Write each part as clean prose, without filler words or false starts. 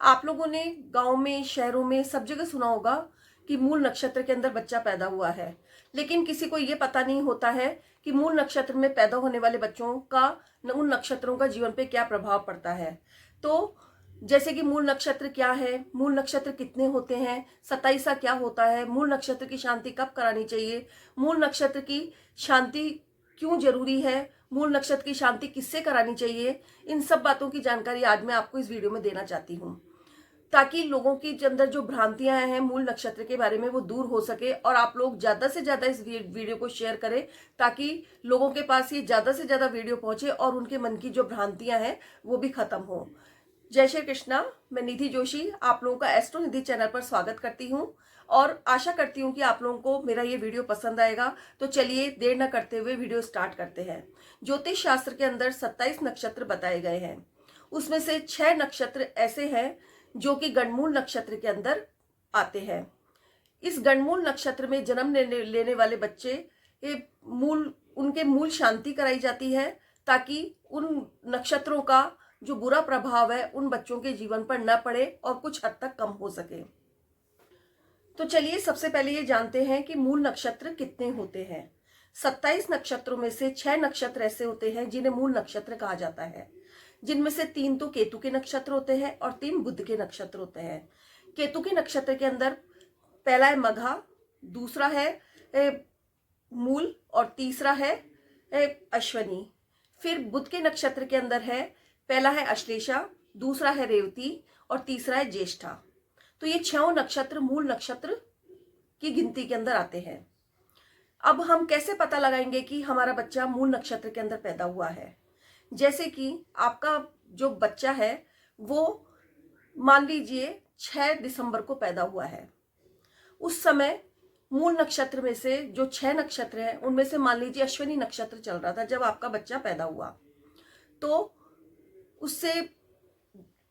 आप लोगों ने गांव में, शहरों में सब जगह सुना होगा कि मूल नक्षत्र के अंदर बच्चा पैदा हुआ है। लेकिन किसी को ये पता नहीं होता है कि मूल नक्षत्र में पैदा होने वाले बच्चों का उन नक्षत्रों का जीवन पे क्या प्रभाव पड़ता है। तो जैसे कि मूल नक्षत्र क्या है, मूल नक्षत्र कितने होते हैं, 27 क्या होता है, मूल नक्षत्र की शांति कब करानी चाहिए, मूल नक्षत्र की शांति क्यों जरूरी है, मूल नक्षत्र की शांति किससे करानी चाहिए, इन सब बातों की जानकारी आज मैं आपको इस वीडियो में देना चाहती हूँ, ताकि लोगों की अंदर जो भ्रांतियां हैं मूल नक्षत्र के बारे में वो दूर हो सके और आप लोग ज्यादा से ज्यादा इस वीडियो को शेयर करें, ताकि लोगों के पास ये ज्यादा से ज्यादा वीडियो पहुंचे और उनके मन की जो भ्रांतियां हैं वो भी खत्म हो। जय श्री कृष्णा। मैं निधि जोशी आप लोगों का एस्ट्रो निधि चैनल पर स्वागत करती हूँ और आशा करती हूँ कि आप लोगों को मेरा ये वीडियो पसंद आएगा। तो चलिए देर न करते हुए वीडियो स्टार्ट करते हैं। ज्योतिष शास्त्र के अंदर 27 नक्षत्र बताए गए हैं, उसमें से 6 नक्षत्र ऐसे हैं जो कि गणमूल नक्षत्र के अंदर आते हैं। इस गणमूल नक्षत्र में जन्म लेने वाले बच्चे उनके मूल शांति कराई जाती है, ताकि उन नक्षत्रों का जो बुरा प्रभाव है उन बच्चों के जीवन पर न पड़े और कुछ हद तक कम हो सके। तो चलिए सबसे पहले ये जानते हैं कि मूल नक्षत्र कितने होते हैं। 27 नक्षत्रों में से 6 नक्षत्र ऐसे होते हैं जिन्हें मूल नक्षत्र कहा जाता है, जिनमें से 3 तो केतु के नक्षत्र होते हैं और 3 बुध के नक्षत्र होते हैं। केतु के नक्षत्र के अंदर पहला है मघा, दूसरा है मूल और तीसरा है अश्वनी। फिर बुध के नक्षत्र के अंदर है पहला है अश्लेषा, दूसरा है रेवती और तीसरा है ज्येष्ठा। तो ये 6 नक्षत्र मूल नक्षत्र की गिनती के अंदर आते हैं। अब हम कैसे पता लगाएंगे कि हमारा बच्चा मूल नक्षत्र के अंदर पैदा हुआ है। जैसे कि आपका जो बच्चा है वो मान लीजिए 6 दिसंबर को पैदा हुआ है, उस समय मूल नक्षत्र में से जो 6 नक्षत्र हैं उनमें से मान लीजिए अश्विनी नक्षत्र चल रहा था जब आपका बच्चा पैदा हुआ, तो उससे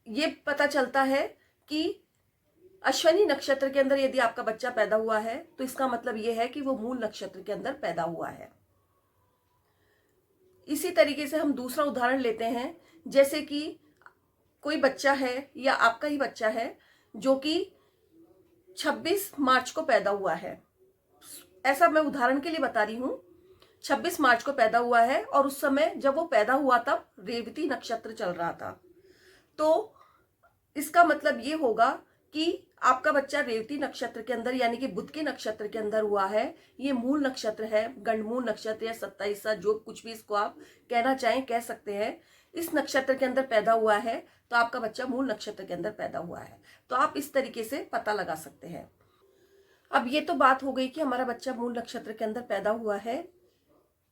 ये पता चलता है कि अश्विनी नक्षत्र के अंदर यदि आपका बच्चा पैदा हुआ है तो इसका मतलब यह है कि वो मूल नक्षत्र के अंदर पैदा हुआ है। इसी तरीके से हम दूसरा उदाहरण लेते हैं। जैसे कि कोई बच्चा है या आपका ही बच्चा है जो कि 26 मार्च को पैदा हुआ है, ऐसा मैं उदाहरण के लिए बता रही हूं। 26 मार्च को पैदा हुआ है और उस समय जब वो पैदा हुआ तब रेवती नक्षत्र चल रहा था, तो इसका मतलब ये होगा कि आपका बच्चा रेवती नक्षत्र के अंदर यानी कि बुध के नक्षत्र के अंदर हुआ है। ये मूल नक्षत्र है, गणमूल नक्षत्र या 27 जो कुछ भी इसको आप कहना चाहें कह सकते हैं। इस नक्षत्र के अंदर पैदा हुआ है तो आपका बच्चा मूल नक्षत्र के अंदर पैदा हुआ है। तो आप इस तरीके से पता लगा सकते हैं। अब ये तो बात हो गई कि हमारा बच्चा मूल नक्षत्र के अंदर पैदा हुआ है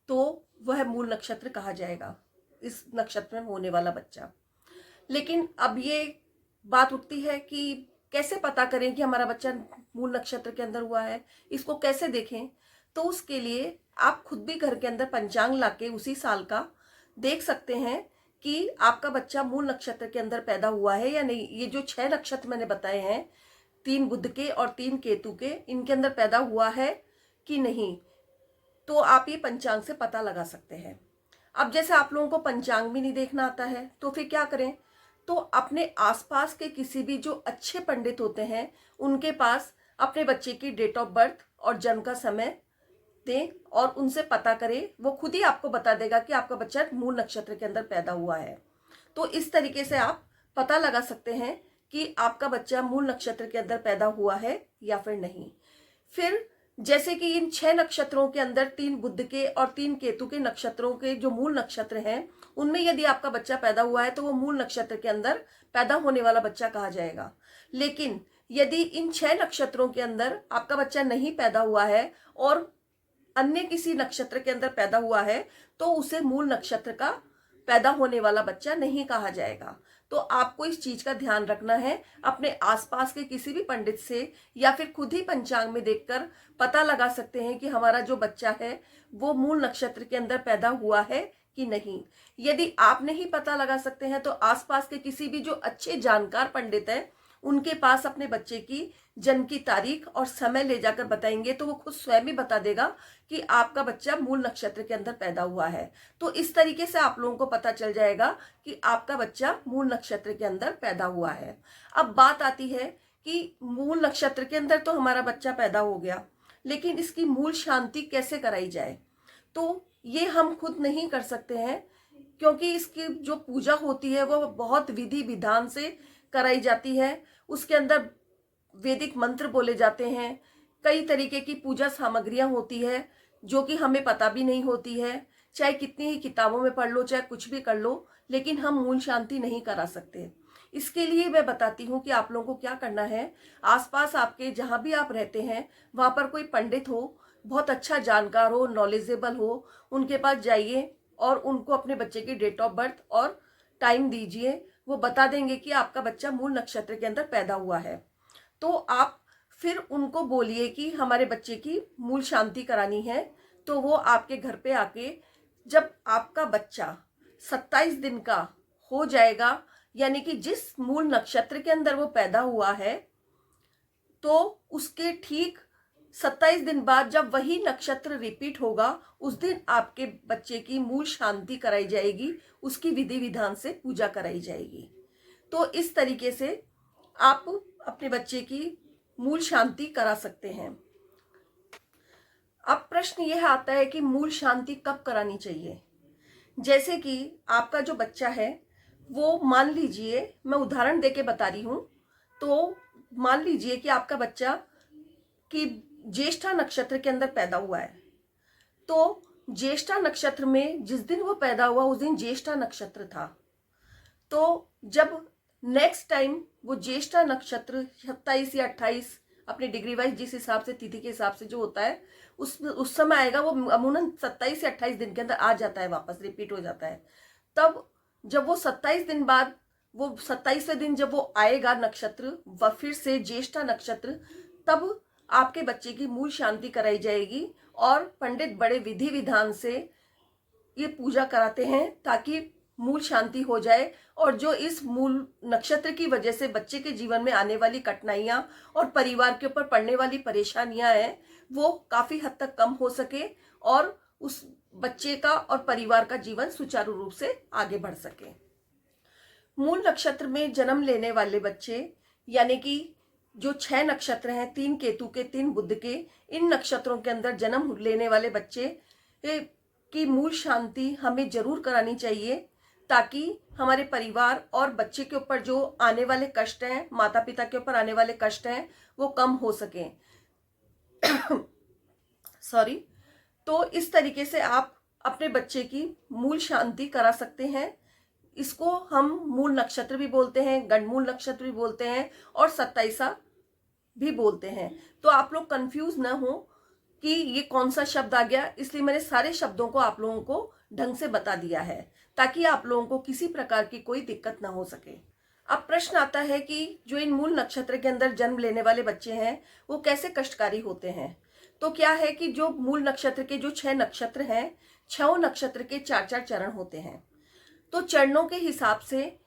तो वह मूल नक्षत्र कहा जाएगा, इस नक्षत्र में होने वाला बच्चा। लेकिन अब ये बात उठती है कि कैसे पता करें कि हमारा बच्चा मूल नक्षत्र के अंदर हुआ है, इसको कैसे देखें। तो उसके लिए आप खुद भी घर के अंदर पंचांग लाके उसी साल का देख सकते हैं कि आपका बच्चा मूल नक्षत्र के अंदर पैदा हुआ है या नहीं। ये जो 6 नक्षत्र मैंने बताए हैं, 3 बुध के और 3 केतु के, इनके अंदर पैदा हुआ है कि नहीं, तो आप ये पंचांग से पता लगा सकते हैं। अब जैसे आप लोगों को पंचांग भी नहीं देखना आता है तो फिर क्या करें, तो अपने आसपास के किसी भी जो अच्छे पंडित होते हैं उनके पास अपने बच्चे की डेट ऑफ बर्थ और जन्म का समय दें और उनसे पता करें। वो खुद ही आपको बता देगा कि आपका बच्चा मूल नक्षत्र के अंदर पैदा हुआ है। तो इस तरीके से आप पता लगा सकते हैं कि आपका बच्चा मूल नक्षत्र के अंदर पैदा हुआ है या फिर नहीं। फिर जैसे कि इन 6 नक्षत्रों के अंदर 3 बुध के और 3 केतु के नक्षत्रों के जो मूल नक्षत्र हैं उनमें यदि आपका बच्चा पैदा हुआ है तो वो मूल नक्षत्र के अंदर पैदा होने वाला बच्चा कहा जाएगा। लेकिन यदि इन 6 नक्षत्रों के अंदर आपका बच्चा नहीं पैदा हुआ है और अन्य किसी नक्षत्र के अंदर पैदा हुआ है तो उसे मूल नक्षत्र का पैदा होने वाला बच्चा नहीं कहा जाएगा। तो आपको इस चीज का ध्यान रखना है। अपने आसपास के किसी भी पंडित से या फिर खुद ही पंचांग में देखकर पता लगा सकते हैं कि हमारा जो बच्चा है वो मूल नक्षत्र के अंदर पैदा हुआ है कि नहीं। यदि आप नहीं पता लगा सकते हैं तो आसपास के किसी भी जो अच्छे जानकार पंडित हैं उनके पास अपने बच्चे की जन्म की तारीख और समय ले जाकर बताएंगे तो वो खुद स्वयं ही बता देगा कि आपका बच्चा मूल नक्षत्र के अंदर पैदा हुआ है। तो इस तरीके से आप लोगों को पता चल जाएगा कि आपका बच्चा मूल नक्षत्र के अंदर पैदा हुआ है। अब बात आती है कि मूल नक्षत्र के अंदर तो हमारा बच्चा पैदा हो गया, लेकिन इसकी मूल शांति कैसे कराई जाए? तो ये हम खुद नहीं कर सकते हैं, क्योंकि इसकी जो पूजा होती है वो बहुत विधि विधान से कराई जाती है। उसके अंदर वैदिक मंत्र बोले जाते हैं, कई तरीके की पूजा सामग्रियां होती है जो कि हमें पता भी नहीं होती है। चाहे कितनी ही किताबों में पढ़ लो, चाहे कुछ भी कर लो, लेकिन हम मूल शांति नहीं करा सकते। इसके लिए मैं बताती हूँ कि आप लोगों को क्या करना है। आसपास आपके जहाँ भी आप रहते हैं वहाँ पर कोई पंडित हो, बहुत अच्छा जानकार हो, नॉलेजेबल हो, उनके पास जाइए और उनको अपने बच्चे की डेट ऑफ बर्थ और टाइम दीजिए। वो बता देंगे कि आपका बच्चा मूल नक्षत्र के अंदर पैदा हुआ है। तो आप फिर उनको बोलिए कि हमारे बच्चे की मूल शांति करानी है। तो वो आपके घर पे आके, जब आपका बच्चा 27 दिन का हो जाएगा, यानी कि जिस मूल नक्षत्र के अंदर वो पैदा हुआ है, तो उसके ठीक 27 दिन बाद जब वही नक्षत्र रिपीट होगा, उस दिन आपके बच्चे की मूल शांति कराई जाएगी, उसकी विधि विधान से पूजा कराई जाएगी। तो इस तरीके से आप अपने बच्चे की मूल शांति करा सकते हैं। अब प्रश्न यह आता है कि मूल शांति कब करानी चाहिए? जैसे कि आपका जो बच्चा है वो, मान लीजिए, मैं उदाहरण देके बता रही हूं, तो मान लीजिए कि आपका बच्चा कि ज्येष्ठा नक्षत्र के अंदर पैदा हुआ है। तो ज्येष्ठा नक्षत्र में जिस दिन वो पैदा हुआ उस दिन ज्येष्ठा नक्षत्र था। तो जब नेक्स्ट टाइम वो ज्येष्ठा नक्षत्र 27 या 28 अपने डिग्री वाइज जिस हिसाब से, तिथि के हिसाब से जो होता है, उस समय आएगा, वो अमूमन 27 से 28 दिन के अंदर आ जाता है, वापस रिपीट हो जाता है। तब जब वो 27 दिन बाद, वो 27वें दिन जब वो आएगा नक्षत्र, वह फिर से ज्येष्ठा नक्षत्र, तब आपके बच्चे की मूल शांति कराई जाएगी और पंडित बड़े विधि विधान से ये पूजा कराते हैं ताकि मूल शांति हो जाए और जो इस मूल नक्षत्र की वजह से बच्चे के जीवन में आने वाली कठिनाइयां और परिवार के ऊपर पड़ने वाली परेशानियां हैं वो काफी हद तक कम हो सके और उस बच्चे का और परिवार का जीवन सुचारू रूप से आगे बढ़ सके। मूल नक्षत्र में जन्म लेने वाले बच्चे, यानी कि जो 6 नक्षत्र हैं, 3 केतु के 3 बुध के, इन नक्षत्रों के अंदर जन्म लेने वाले बच्चे की मूल शांति हमें जरूर करानी चाहिए ताकि हमारे परिवार और बच्चे के ऊपर जो आने वाले कष्ट हैं, माता पिता के ऊपर आने वाले कष्ट हैं, वो कम हो सके। सॉरी। तो इस तरीके से आप अपने बच्चे की मूल शांति करा सकते हैं। इसको हम मूल नक्षत्र भी बोलते हैं, गणमूल नक्षत्र भी बोलते हैं और 27 भी बोलते हैं। तो आप लोग कंफ्यूज ना हो कि ये कौन सा शब्द आ गया, इसलिए मैंने सारे शब्दों को आप लोगों को ढंग से बता दिया है ताकि आप लोगों को किसी प्रकार की कोई दिक्कत ना हो सके। अब प्रश्न आता है कि जो इन मूल नक्षत्र के अंदर जन्म लेने वाले बच्चे हैं वो कैसे कष्टकारी होते हैं। तो क्या है कि जो मूल नक्षत्र के जो 6 नक्षत्र हैं, 6 नक्षत्र के 4-4 चरण होते हैं। तो चरणों के हिसाब से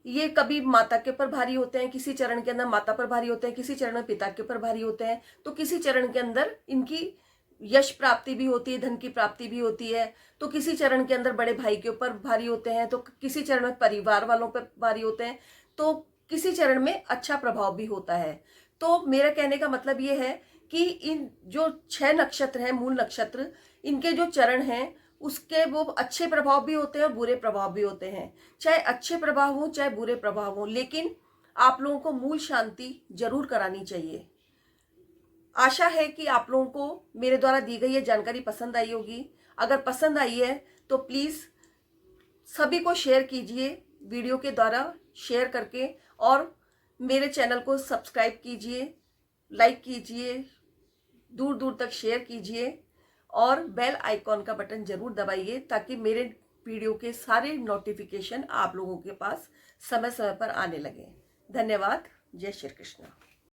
ये कभी माता के ऊपर भारी होते हैं, किसी चरण के अंदर माता पर भारी होते हैं, किसी चरण में पिता के ऊपर भारी होते हैं, तो किसी चरण के अंदर इनकी यश प्राप्ति भी होती है, धन की प्राप्ति भी होती है, तो किसी चरण के अंदर बड़े भाई के ऊपर भारी होते हैं, तो किसी चरण में परिवार वालों पर भारी होते हैं, तो किसी चरण में अच्छा प्रभाव भी होता है। तो मेरा कहने का मतलब ये है कि इन जो 6 नक्षत्र हैं, मूल नक्षत्र, इनके जो चरण हैं उसके वो अच्छे प्रभाव भी होते हैं और बुरे प्रभाव भी होते हैं। चाहे अच्छे प्रभाव हो चाहे बुरे प्रभाव हो, लेकिन आप लोगों को मूल शांति जरूर करानी चाहिए। आशा है कि आप लोगों को मेरे द्वारा दी गई ये जानकारी पसंद आई होगी। अगर पसंद आई है तो प्लीज सभी को शेयर कीजिए, वीडियो के द्वारा शेयर करके, और मेरे चैनल को सब्सक्राइब कीजिए, लाइक कीजिए, दूर दूर तक शेयर कीजिए और बेल आइकॉन का बटन जरूर दबाइए ताकि मेरे वीडियो के सारे नोटिफिकेशन आप लोगों के पास समय समय पर आने लगे। धन्यवाद। जय श्री कृष्ण।